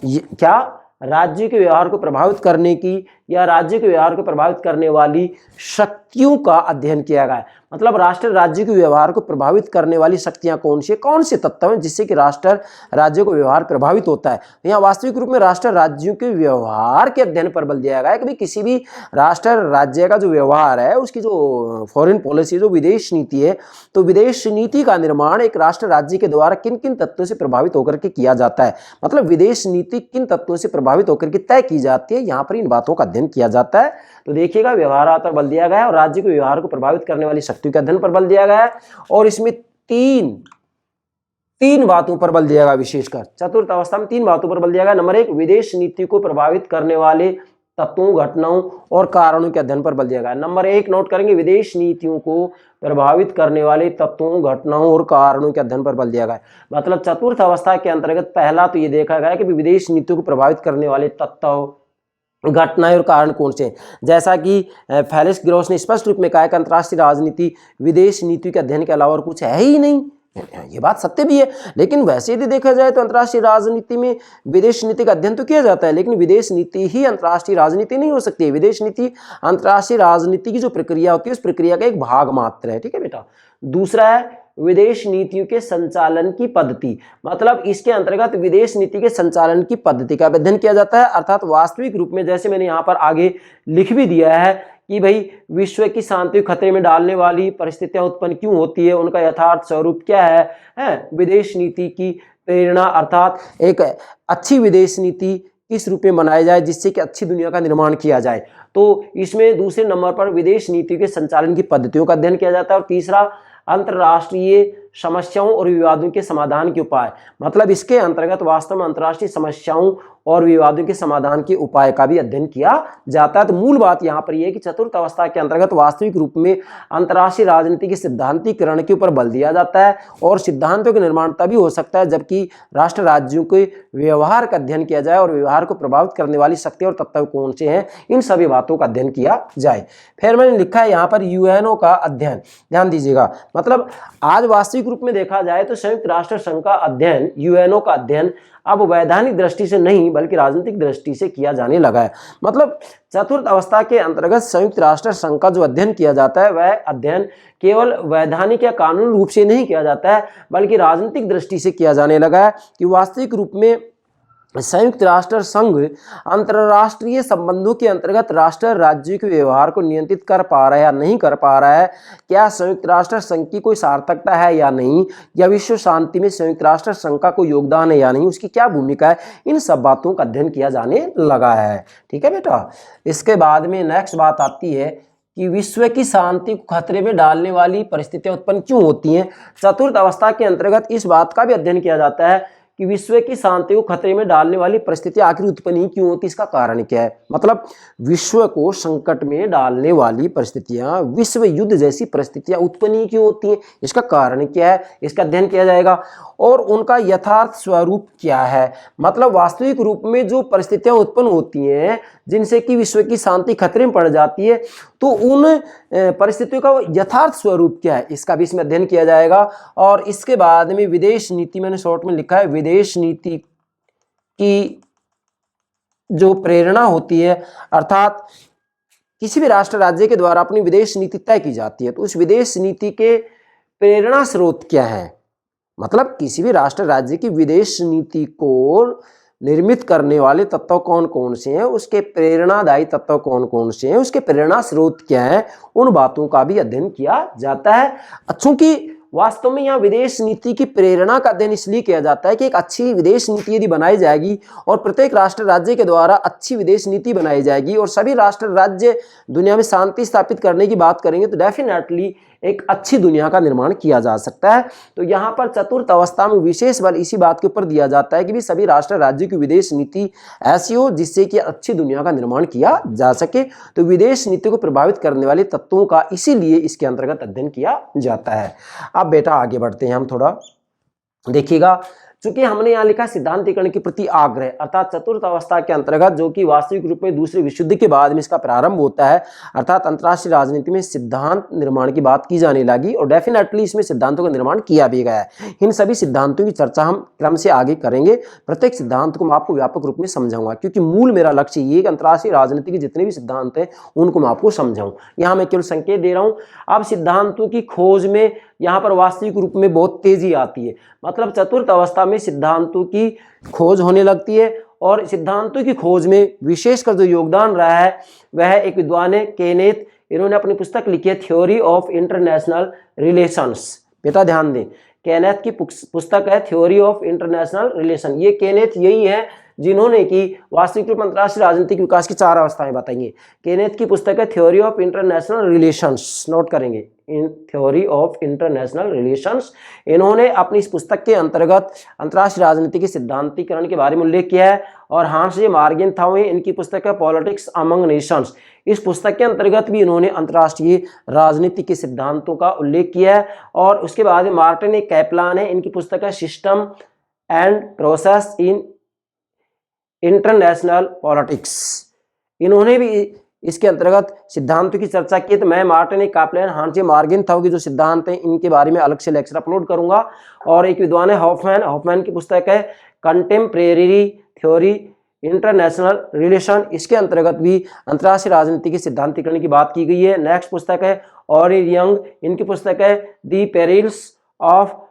क्या राज्य के व्यवहार को प्रभावित करने की या राज्य के व्यवहार को प्रभावित करने वाली शक्तियों का अध्ययन किया गया है। मतलब राष्ट्र राज्य के व्यवहार को प्रभावित करने वाली शक्तियां कौन से तत्व हैं जिससे कि राष्ट्र राज्य को व्यवहार प्रभावित होता है। तो यहाँ वास्तविक रूप में राष्ट्र राज्यों के व्यवहार के अध्ययन पर बल दिया गया है कि किसी भी राष्ट्र राज्य का जो व्यवहार है, उसकी जो फॉरेन पॉलिसी, जो विदेश नीति है, तो विदेश नीति का निर्माण एक राष्ट्र राज्य के द्वारा किन किन तत्वों से प्रभावित होकर के किया जाता है। मतलब विदेश नीति किन तत्वों से प्रभावित होकर के तय की जाती है, यहाँ पर इन बातों का अध्ययन किया जाता है। तो देखिएगा व्यवहार पर बल दिया गया है और राज्य के व्यवहार को प्रभावित करने वाली शक्तियों के अध्ययन पर बल दिया गया है। और इसमें तीन बातों पर बल दिया गया, विशेषकर चतुर्थ अवस्था में 3 बातों पर बल दिया गया। नंबर 1, विदेश नीति को प्रभावित करने वाले तत्वों, घटनाओं और कारणों के अध्ययन पर बल दिया गया। नंबर 1 नोट करेंगे, विदेश नीतियों को प्रभावित करने वाले तत्वों, घटनाओं और कारणों के अध्ययन पर बल दिया गया। मतलब चतुर्थ अवस्था के अंतर्गत पहला तो ये देखा गया कि विदेश नीतियों को प्रभावित करने वाले तत्व, घटनाएं और कारण कौन से हैं। जैसा कि फैलिस ग्रॉस ने स्पष्ट रूप में कहा कि अंतर्राष्ट्रीय राजनीति विदेश नीति के अध्ययन के अलावा और कुछ है ही नहीं। ये बात सत्य भी है, लेकिन वैसे यदि देखा जाए तो अंतर्राष्ट्रीय राजनीति में विदेश नीति का अध्ययन तो किया जाता है, लेकिन विदेश नीति ही अंतर्राष्ट्रीय राजनीति नहीं हो सकती है। विदेश नीति अंतर्राष्ट्रीय राजनीति की जो प्रक्रिया होती है उस प्रक्रिया का एक भाग मात्र है। ठीक है बेटा। दूसरा है विदेश नीतियों के संचालन की पद्धति। मतलब इसके अंतर्गत विदेश नीति के संचालन की पद्धति का अध्ययन किया जाता है, अर्थात वास्तविक रूप में, जैसे मैंने यहाँ पर आगे लिख भी दिया है कि भाई विश्व की शांति को खतरे में डालने वाली परिस्थितियां उत्पन्न क्यों होती है, उनका यथार्थ स्वरूप क्या है, विदेश नीति की प्रेरणा, अर्थात एक अच्छी विदेश नीति किस रूप में बनाई जाए जिससे कि अच्छी दुनिया का निर्माण किया जाए। तो इसमें दूसरे नंबर पर विदेश नीति के संचालन की पद्धतियों का अध्ययन किया जाता है। और तीसरा, अंतर्राष्ट्रीय समस्याओं और विवादों के समाधान के उपाय। मतलब इसके अंतर्गत वास्तव में अंतर्राष्ट्रीय समस्याओं और विवादों के समाधान के उपाय का भी अध्ययन किया जाता है। तो मूल बात यहाँ पर यह है कि चतुर्थ अवस्था के अंतर्गत वास्तविक रूप में अंतर्राष्ट्रीय राजनीति के सिद्धांतीकरण के ऊपर बल दिया जाता है, और सिद्धांतों के निर्माण तभी हो सकता है जबकि राष्ट्र राज्यों के व्यवहार का अध्ययन किया जाए और व्यवहार को प्रभावित करने वाली शक्ति और तत्व कौन से हैं, इन सभी बातों का अध्ययन किया जाए। फिर मैंने लिखा है यहाँ पर यूएनओ का अध्ययन, ध्यान दीजिएगा। मतलब आज वास्तविक रूप में देखा जाए तो संयुक्त राष्ट्र संघ का अध्ययन, यूएनओ का अध्ययन अब वैधानिक दृष्टि से नहीं बल्कि राजनीतिक दृष्टि से किया जाने लगा है। मतलब चतुर्थ अवस्था के अंतर्गत संयुक्त राष्ट्र संघ का जो अध्ययन किया जाता है वह अध्ययन केवल वैधानिक या कानूनी रूप से नहीं किया जाता है बल्कि राजनीतिक दृष्टि से किया जाने लगा है कि वास्तविक रूप में संयुक्त राष्ट्र संघ अंतर्राष्ट्रीय संबंधों के अंतर्गत राष्ट्र राज्यों के व्यवहार को नियंत्रित कर पा रहा है या नहीं कर पा रहा है, क्या संयुक्त राष्ट्र संघ की कोई सार्थकता है या नहीं, या विश्व शांति में संयुक्त राष्ट्र संघ का कोई योगदान है या नहीं, उसकी क्या भूमिका है, इन सब बातों का अध्ययन किया जाने लगा है। ठीक है बेटा। इसके बाद में नेक्स्ट बात आती है कि विश्व की शांति को खतरे में डालने वाली परिस्थितियां उत्पन्न क्यों होती हैं। चतुर्थ अवस्था के अंतर्गत इस बात का भी अध्ययन किया जाता है कि विश्व की शांति को खतरे में डालने वाली परिस्थितियां आखिर उत्पन्न क्यों होती, इसका कारण क्या है। मतलब विश्व को संकट में डालने वाली परिस्थितियां, विश्व युद्ध जैसी परिस्थितियां उत्पन्न क्यों होती हैं, इसका कारण क्या है, इसका अध्ययन किया जाएगा। और उनका यथार्थ स्वरूप क्या है, मतलब वास्तविक रूप में जो परिस्थितियां उत्पन्न होती हैं जिनसे कि विश्व की शांति खतरे में पड़ जाती है, तो उन परिस्थितियों का यथार्थ स्वरूप क्या है, इसका भी इसमें अध्ययन किया जाएगा। और इसके बाद में विदेश नीति, मैंने शॉर्ट में लिखा है, विदेश नीति की जो प्रेरणा होती है, अर्थात किसी भी राष्ट्र राज्य के द्वारा अपनी विदेश नीति तय की जाती है, तो उस विदेश नीति के प्रेरणा स्रोत क्या है। मतलब किसी भी राष्ट्र राज्य की विदेश नीति को निर्मित करने वाले तत्व कौन कौन से हैं, उसके प्रेरणादायी तत्व कौन कौन से हैं, उसके प्रेरणा स्रोत क्या है, उन बातों का भी अध्ययन किया जाता है। चूंकि वास्तव में यहाँ विदेश नीति की प्रेरणा का अध्ययन इसलिए किया जाता है कि एक अच्छी विदेश नीति यदि बनाई जाएगी और प्रत्येक राष्ट्र राज्य के द्वारा अच्छी विदेश नीति बनाई जाएगी और सभी राष्ट्र राज्य दुनिया में शांति स्थापित करने की बात करेंगे, तो डेफिनेटली एक अच्छी दुनिया का निर्माण किया जा सकता है। तो यहाँ पर चतुर्थ अवस्था में विशेष बल इसी बात के ऊपर दिया जाता है कि भी सभी राष्ट्र राज्यों की विदेश नीति ऐसी हो जिससे कि अच्छी दुनिया का निर्माण किया जा सके। तो विदेश नीति को प्रभावित करने वाले तत्वों का इसीलिए इसके अंतर्गत अध्ययन किया जाता है। अब बेटा आगे बढ़ते हैं हम थोड़ा, देखिएगा। चूंकि हमने यहाँ लिखा सिद्धांतीकरण के प्रति आग्रह, अर्थात चतुर्थ अवस्था के अंतर्गत जो कि वास्तविक रूप में दूसरे विश्व युद्ध के बाद में इसका प्रारंभ होता है, अर्थात अंतर्राष्ट्रीय राजनीति में सिद्धांत निर्माण की बात की जाने लगी और डेफिनेटली इसमें सिद्धांतों का निर्माण किया भी गया है। इन सभी सिद्धांतों की चर्चा हम क्रम से आगे करेंगे। प्रत्येक सिद्धांत को मैं आपको व्यापक रूप में समझाऊंगा, क्योंकि मूल मेरा लक्ष्य ये कि अंतर्राष्ट्रीय राजनीति के जितने भी सिद्धांत हैं उनको मैं आपको समझाऊं। यहाँ मैं केवल संकेत दे रहा हूँ। अब सिद्धांतों की खोज में यहाँ पर वास्तविक रूप में बहुत तेजी आती है, मतलब चतुर्थ अवस्था में सिद्धांतों की खोज होने लगती है। और सिद्धांतों की खोज में विशेषकर जो योगदान रहा है वह एक विद्वान है केनेथ, इन्होंने अपनी पुस्तक लिखी है थ्योरी ऑफ इंटरनेशनल रिलेशंस। बेटा ध्यान दें, केनेथ की पुस्तक है थ्योरी ऑफ इंटरनेशनल रिलेशन। ये केनेथ यही है जिन्होंने की वास्तविक रूप में अंतर्राष्ट्रीय राजनीतिक विकास की 4 अवस्थाएं बताई हैं। केनेथ की पुस्तक है theory of international relations, note करेंगे, in theory of international relations. इन्होंने अपनी इस पुस्तक के अंतर्गत अंतर्राष्ट्रीय राजनीति के सिद्धांतीकरण के बारे में उल्लेख किया है। और हांस जे मार्गेनथाउ, इनकी पुस्तक है पॉलिटिक्स अमंग नेशंस। इस पुस्तक के अंतर्गत भी इन्होंने अंतर्राष्ट्रीय राजनीति के सिद्धांतों का उल्लेख किया है। और उसके बाद मार्टिन कैपलान है, इनकी पुस्तक है system and process in international politics. इन्होंने भी इसके अंतर्गत सिद्धांतों की चर्चा की। तो मैं मार्टिन कैपलान, हांस जे मार्गेनथाउ के जो सिद्धांत हैं इनके बारे में अलग से लेक्चर अपलोड करूंगा। और एक विद्वान है हॉफमैन की पुस्तक है कंटेम्परेरी थ्योरी इंटरनेशनल रिलेशन। इसके अंतर्गत भी अंतर्राष्ट्रीय राजनीति के सिद्धांतीकरण की बात की गई है। नेक्स्ट पुस्तक है ऑरी यंग, इनकी पुस्तक है the perils of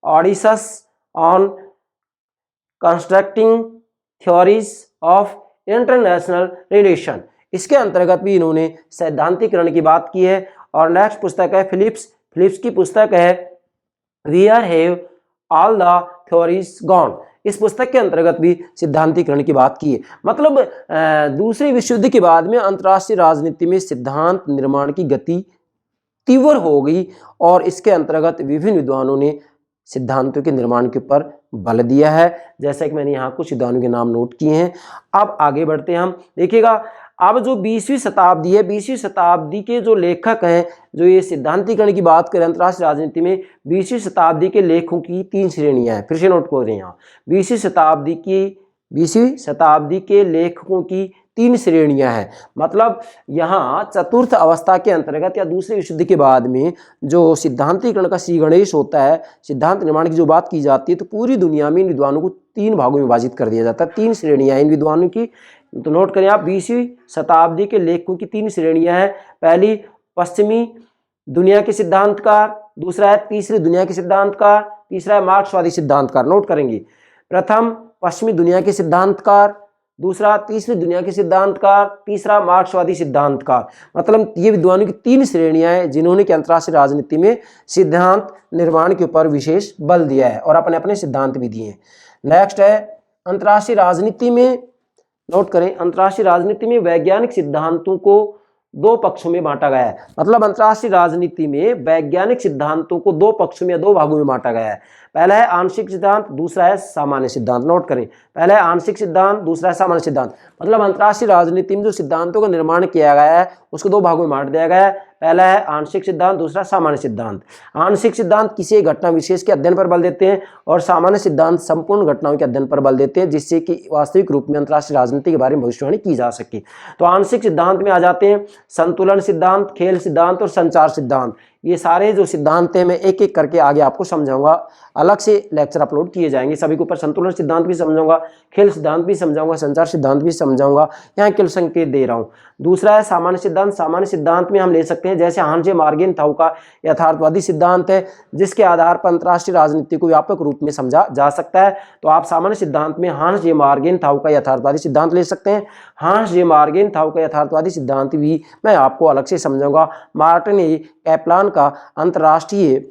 Odysseus on constructing theories of international relation. इसके अंतर्गत भी इन्होंने सैद्धांतिकरण की बात की है। और नेक्स्ट पुस्तक है फिलिप्स की पुस्तक है where have all the theories gone. इस पुस्तक के अंतर्गत भी सिद्धांतीकरण की बात की है। मतलब दूसरे विश्व युद्ध के बाद में अंतर्राष्ट्रीय राजनीति में सिद्धांत निर्माण की गति तीव्र हो गई और इसके अंतर्गत विभिन्न विद्वानों ने सिद्धांतों के निर्माण के ऊपर बल दिया है। जैसा कि मैंने यहाँ कुछ विद्वानों के नाम नोट किए हैं। अब आगे बढ़ते हैं हम, देखिएगा। अब जो 20वीं शताब्दी है, 20वीं शताब्दी के जो लेखक हैं, जो ये सिद्धांतीकरण की बात करें अंतर्राष्ट्रीय राजनीति में, 20वीं शताब्दी के लेखकों की 3 श्रेणियां हैं। फिर से नोट कर रहे हैं यहाँ, 20वीं शताब्दी के लेखकों की 3 श्रेणियां हैं। मतलब यहाँ चतुर्थ अवस्था के अंतर्गत या दूसरे विश्व युद्ध के बाद में जो सिद्धांतीकरण का श्री गणेश होता है, सिद्धांत निर्माण की जो बात की जाती है, तो पूरी दुनिया में इन विद्वानों को 3 भागों में विभाजित कर दिया जाता है। 3 श्रेणियां इन विद्वानों की, तो नोट करें आप, 20वीं शताब्दी के लेखकों की 3 श्रेणियां हैं। पहली पश्चिमी दुनिया के सिद्धांतकार, दूसरा है तीसरी दुनिया के सिद्धांतकार, तीसरा है मार्क्सवादी सिद्धांतकार। नोट करेंगे, प्रथम पश्चिमी दुनिया के सिद्धांतकार, दूसरा तीसरी दुनिया के सिद्धांतकार, तीसरा मार्क्सवादी सिद्धांतकार। मतलब ये विद्वानों की 3 श्रेणियां हैं जिन्होंने कि अंतर्राष्ट्रीय राजनीति में सिद्धांत निर्माण के ऊपर विशेष बल दिया है और अपने अपने सिद्धांत भी दिए हैं। नेक्स्ट है अंतर्राष्ट्रीय राजनीति में, नोट करें, अंतर्राष्ट्रीय राजनीति में वैज्ञानिक सिद्धांतों को 2 पक्षों में बांटा गया है। मतलब अंतर्राष्ट्रीय राजनीति में वैज्ञानिक सिद्धांतों को 2 पक्षों में, 2 भागों में बांटा गया है। पहला है आंशिक सिद्धांत, दूसरा है सामान्य सिद्धांत। नोट करें, पहला है आंशिक सिद्धांत, दूसरा है सामान्य सिद्धांत। मतलब अंतर्राष्ट्रीय राजनीति में जो सिद्धांतों का निर्माण किया गया है उसको 2 भागों में बांट दिया गया है। पहला है आंशिक सिद्धांत, दूसरा सामान्य सिद्धांत। आंशिक सिद्धांत किसी एक घटना विशेष के अध्ययन पर बल देते हैं और सामान्य सिद्धांत संपूर्ण घटनाओं के अध्ययन पर बल देते हैं, जिससे कि वास्तविक रूप में अंतर्राष्ट्रीय राजनीति के बारे में भविष्यवाणी की जा सके। तो आंशिक सिद्धांत में आ जाते हैं संतुलन सिद्धांत, खेल सिद्धांत और संचार सिद्धांत। ये सारे जो सिद्धांत हैं मैं एक एक करके आगे आपको समझाऊंगा, अलग से लेक्चर अपलोड किए जाएंगे सभी के ऊपर। संतुलन सिद्धांत भी समझाऊंगा, खेल सिद्धांत भी समझाऊंगा, संचार सिद्धांत भी समझाऊंगा। यहाँ केवल संकेत दे रहा हूँ। दूसरा है सामान्य सिद्धांत। सामान्य सिद्धांत में हम ले सकते हैं जैसे हांस मार्गेनथाउ का यथार्थवादी सिद्धांत है, जिसके आधार पर अंतर्राष्ट्रीय राजनीति को व्यापक रूप में समझा जा सकता है। तो आप सामान्य सिद्धांत में हांस मार्गेनथाउ का यथार्थवादी सिद्धांत ले सकते हैं। हांस मार्गेनथाउ का यथार्थवादी सिद्धांत भी मैं आपको अलग से समझाऊंगा। मार्टिन कैपलान का अंतर्राष्ट्रीय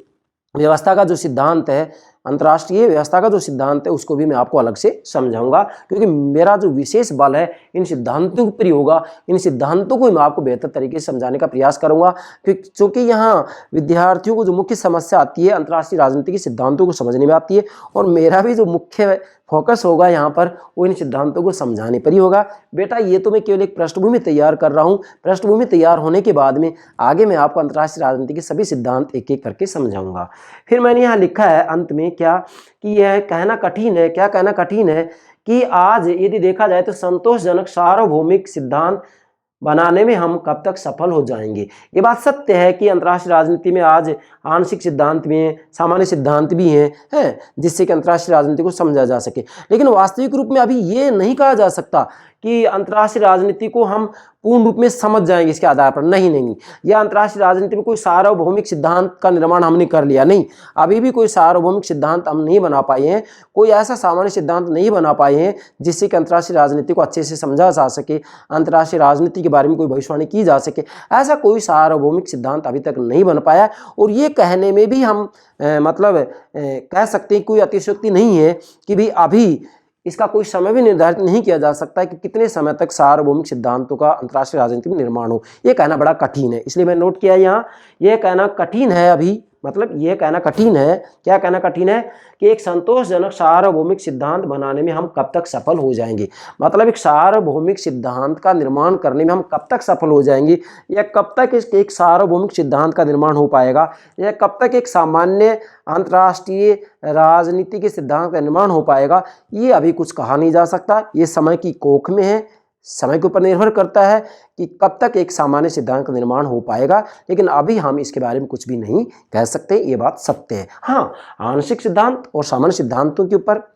व्यवस्था का जो सिद्धांत है, अंतर्राष्ट्रीय व्यवस्था का जो सिद्धांत है उसको भी मैं आपको अलग से समझाऊंगा, क्योंकि मेरा जो विशेष बल है इन सिद्धांतों पर ही होगा। इन सिद्धांतों को मैं आपको बेहतर तरीके से समझाने का प्रयास करूंगा, क्योंकि यहाँ विद्यार्थियों को जो मुख्य समस्या आती है अंतर्राष्ट्रीय राजनीति के सिद्धांतों को समझने में आती है, और मेरा भी जो मुख्य फोकस होगा यहाँ पर वो इन सिद्धांतों को समझाने पर ही होगा। बेटा ये तो मैं केवल एक पृष्ठभूमि तैयार कर रहा हूँ। पृष्ठभूमि तैयार होने के बाद में आगे मैं आपको अंतर्राष्ट्रीय राजनीति के सभी सिद्धांत एक एक करके समझाऊंगा। फिर मैंने यहाँ लिखा है अंत में क्या, कि यह कहना कठिन है, क्या कहना कठिन है कि आज यदि देखा जाए तो संतोषजनक सार्वभौमिक सिद्धांत बनाने में हम कब तक सफल हो जाएंगे। ये बात सत्य है कि अंतर्राष्ट्रीय राजनीति में आज आंशिक सिद्धांत भी हैं, सामान्य सिद्धांत भी हैं, जिससे कि अंतर्राष्ट्रीय राजनीति को समझा जा सके। लेकिन वास्तविक रूप में अभी ये नहीं कहा जा सकता कि अंतर्राष्ट्रीय राजनीति को हम पूर्ण रूप में समझ जाएंगे इसके आधार पर। नहीं, यह अंतर्राष्ट्रीय राजनीति में कोई सार्वभौमिक सिद्धांत का निर्माण हमने कर लिया, नहीं। अभी भी कोई सार्वभौमिक सिद्धांत हम नहीं बना पाए हैं, कोई ऐसा सामान्य सिद्धांत नहीं बना पाए हैं जिससे कि अंतर्राष्ट्रीय राजनीति को अच्छे से समझा जा सके, अंतर्राष्ट्रीय राजनीति के बारे में कोई भविष्यवाणी की जा सके। ऐसा कोई सार्वभौमिक सिद्धांत अभी तक नहीं बन पाया। और ये कहने में भी हम कह सकते हैं कोई अतिशयोक्ति नहीं है कि भी अभी इसका कोई समय भी निर्धारित नहीं किया जा सकता कि कितने समय तक सार्वभौमिक सिद्धांतों का अंतर्राष्ट्रीय राजनीति में निर्माण हो। यह कहना बड़ा कठिन है, इसलिए मैं नोट किया यहाँ, यह कहना कठिन है अभी। मतलब यह कहना कठिन है, क्या कहना कठिन है, कि एक संतोषजनक सार्वभौमिक सिद्धांत बनाने में हम कब तक सफल हो जाएंगे। मतलब एक सार्वभौमिक सिद्धांत का निर्माण करने में हम कब तक सफल हो जाएंगे, या कब तक एक सार्वभौमिक सिद्धांत का निर्माण हो पाएगा, या कब तक एक सामान्य अंतर्राष्ट्रीय राजनीति के सिद्धांत का निर्माण हो पाएगा, ये अभी कुछ कहा नहीं जा सकता। ये समय की कोख में है, समय के ऊपर निर्भर करता है कि कब तक एक सामान्य सिद्धांत का निर्माण हो पाएगा। लेकिन अभी हम इसके बारे में कुछ भी नहीं कह सकते, ये बात सत्य है। हाँ, आंशिक सिद्धांत और सामान्य सिद्धांतों के ऊपर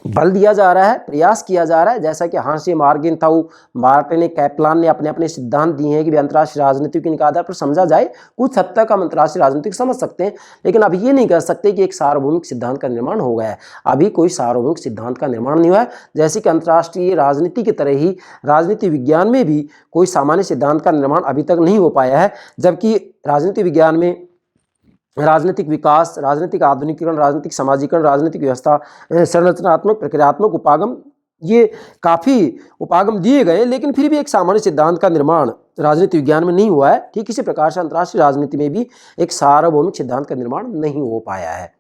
बल दिया जा रहा है, प्रयास किया जा रहा है। जैसा कि हांस मार्गेनथाउ, मार्टिन कैपलान ने अपने अपने सिद्धांत दिए हैं कि अंतर्राष्ट्रीय राजनीति के आधार पर समझा जाए। कुछ हद तक हम अंतर्राष्ट्रीय राजनीति समझ सकते हैं, लेकिन अब ये नहीं कह सकते कि एक सार्वभौमिक सिद्धांत का निर्माण हो गया है। अभी कोई सार्वभौमिक सिद्धांत का निर्माण नहीं हुआ है। जैसे कि अंतर्राष्ट्रीय राजनीति की तरह ही राजनीति विज्ञान में भी कोई सामान्य सिद्धांत का निर्माण अभी तक नहीं हो पाया है, जबकि राजनीति विज्ञान में राजनीतिक विकास, राजनीतिक आधुनिकीकरण, राजनीतिक समाजीकरण, राजनीतिक व्यवस्था, संरचनात्मक, प्रक्रियात्मक उपागम, ये काफ़ी उपागम दिए गए, लेकिन फिर भी एक सामान्य सिद्धांत का निर्माण राजनीति विज्ञान में नहीं हुआ है। ठीक इसी प्रकार से अंतर्राष्ट्रीय राजनीति में भी एक सार्वभौमिक सिद्धांत का निर्माण नहीं हो पाया है।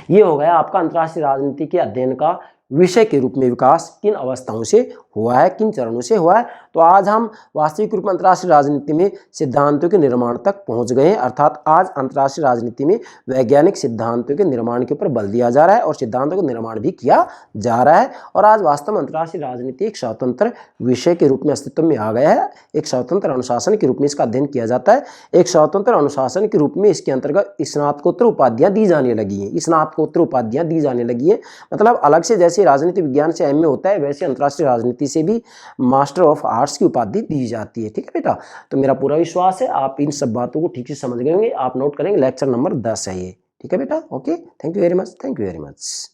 ये हो गया आपका अंतर्राष्ट्रीय राजनीति के अध्ययन का विषय के रूप में विकास किन अवस्थाओं से हुआ है, किन चरणों से हुआ है। तो आज हम वास्तविक रूप में अंतर्राष्ट्रीय राजनीति में सिद्धांतों के निर्माण तक पहुंच गए हैं। अर्थात आज अंतर्राष्ट्रीय राजनीति में वैज्ञानिक सिद्धांतों के निर्माण के ऊपर बल दिया जा रहा है और सिद्धांतों का निर्माण भी किया जा रहा है। और आज वास्तव में अंतर्राष्ट्रीय राजनीति एक स्वतंत्र विषय के रूप में अस्तित्व में आ गया है। एक स्वतंत्र अनुशासन के रूप में इसका अध्ययन किया जाता है। एक स्वतंत्र अनुशासन के रूप में इसके अंतर्गत स्नातकोत्तर उपाधियां दी जाने लगी हैं। स्नातकोत्तर उपाधियां दी जाने लगी है, मतलब अलग से जैसे राजनीति विज्ञान से एमए होता है, वैसे अंतर्राष्ट्रीय राजनीति से भी मास्टर ऑफ आर्ट्स की उपाधि दी जाती है। ठीक है बेटा, तो मेरा पूरा विश्वास है आप इन सब बातों को ठीक से समझ गए होंगे। आप नोट करेंगे, लेक्चर नंबर 10 है ये। ठीक है बेटा, okay, thank you very much, thank you very much.